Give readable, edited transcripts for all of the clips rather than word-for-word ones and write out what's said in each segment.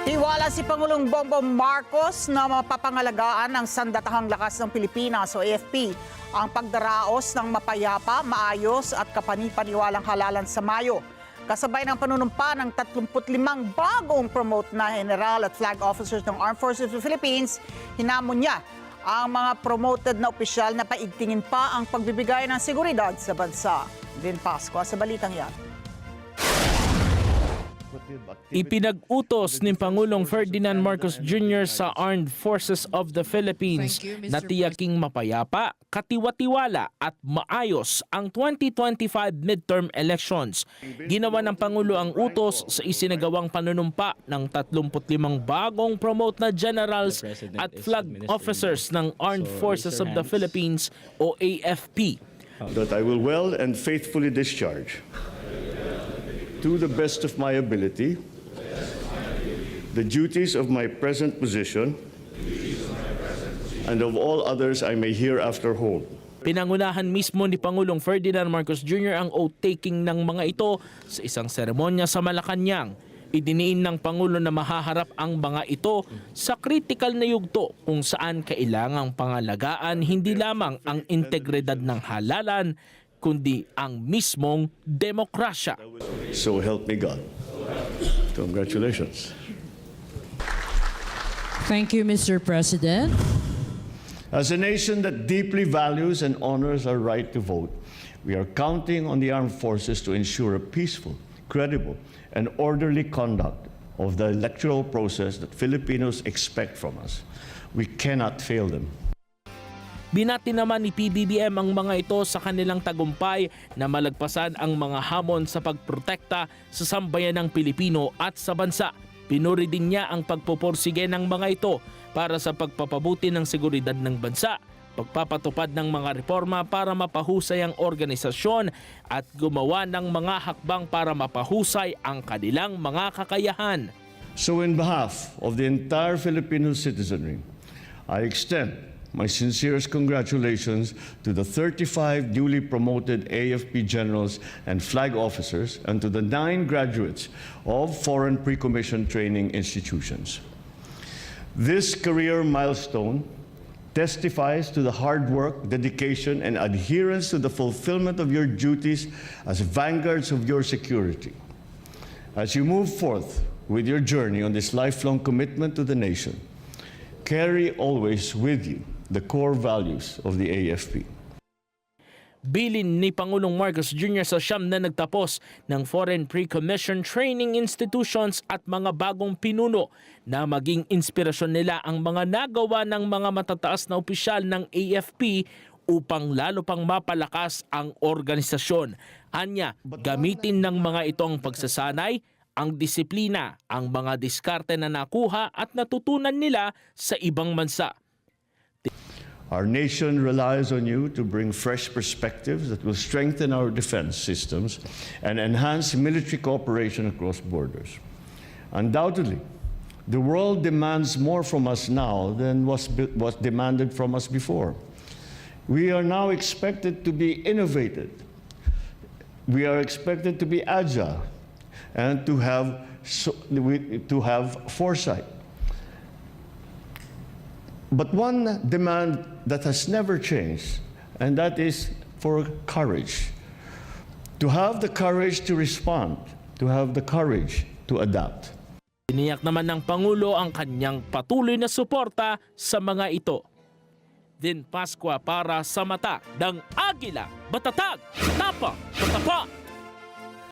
Tiwala si Pangulong Bongbong Marcos na mapapangalagaan ng sandatahang lakas ng Pilipinas o AFP ang pagdaraos ng mapayapa, maayos at kapanipaniwalang halalan sa Mayo. Kasabay ng panunumpa ng 35 bagong promote na general at flag officers ng Armed Forces of the Philippines, hinamon niya ang mga promoted na opisyal na paigtingin pa ang pagbibigay ng seguridad sa bansa. Din Pascua sa balitang yan. Ipinag-utos ni Pangulong Ferdinand Marcos Jr. sa Armed Forces of the Philippines na tiyaking mapayapa, katiwa-tiwala at maayos ang 2025 midterm elections. Ginawa ng Pangulo ang utos sa isinagawang panunumpa ng 35 bagong promote na generals at flag officers ng Armed Forces of the Philippines o AFP. That I will well and faithfully discharge to the best of my ability the duties of my present position and of all others I may hereafter hold. Pinangunahan mismo ni Pangulong Ferdinand Marcos Jr. ang oath-taking ng mga ito sa isang seremonya sa Malacanang. Idiniin ng Pangulo na mahaharap ang mga ito sa critical na yugto kung saan kailangang pangalagaan hindi lamang ang integridad ng halalan, kundi ang mismong demokrasya. So help me God. Congratulations. Thank you, Mr. President. As a nation that deeply values and honors our right to vote, we are counting on the armed forces to ensure a peaceful, credible, and orderly conduct of the electoral process that Filipinos expect from us. We cannot fail them. Binati naman ni PBBM ang mga ito sa kanilang tagumpay na malagpasan ang mga hamon sa pagprotekta sa sambayanang Pilipino at sa bansa. Pinuri din niya ang pagpupursige ng mga ito para sa pagpapabuti ng seguridad ng bansa, pagpapatupad ng mga reforma para mapahusay ang organisasyon at gumawa ng mga hakbang para mapahusay ang kanilang mga kakayahan. So in behalf of the entire Filipino citizenry, I extend my sincerest congratulations to the 35 newly promoted AFP generals and flag officers and to the 9 graduates of foreign pre-commissioned training institutions. This career milestone testifies to the hard work, dedication, and adherence to the fulfillment of your duties as vanguards of your security. As you move forth with your journey on this lifelong commitment to the nation, carry always with you the core values of the AFP. Bilin ni Pangulong Marcos Jr. sa siyam na nagtapos ng Foreign Pre-Commissioned Training Institutions at mga bagong pinuno na maging inspirasyon nila ang mga nagawa ng mga matataas na opisyal ng AFP upang lalo pang mapalakas ang organisasyon. Anya, gamitin ng mga itong pagsasanay, ang disiplina, ang mga diskarte na nakuha at natutunan nila sa ibang bansa. Our nation relies on you to bring fresh perspectives that will strengthen our defense systems and enhance military cooperation across borders. Undoubtedly, the world demands more from us now than was demanded from us before. We are now expected to be innovative. We are expected to be agile and to have foresight. But one demand that has never changed, and that is for courage. To have the courage to respond, to have the courage to adapt. Tiniyak naman ng Pangulo ang kanyang patuloy na suporta sa mga ito. Din Pascua para sa mata ng Agila, matatag, matapang, matapa.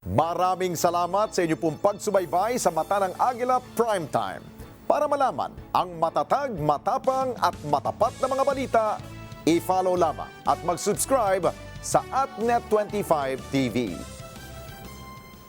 Maraming salamat sa inyo pong pagsubaybay sa Mata ng Agila Primetime. Para malaman ang matatag, matapang at matapat na mga balita, i-follow lamang at mag-subscribe sa AtNet25 TV.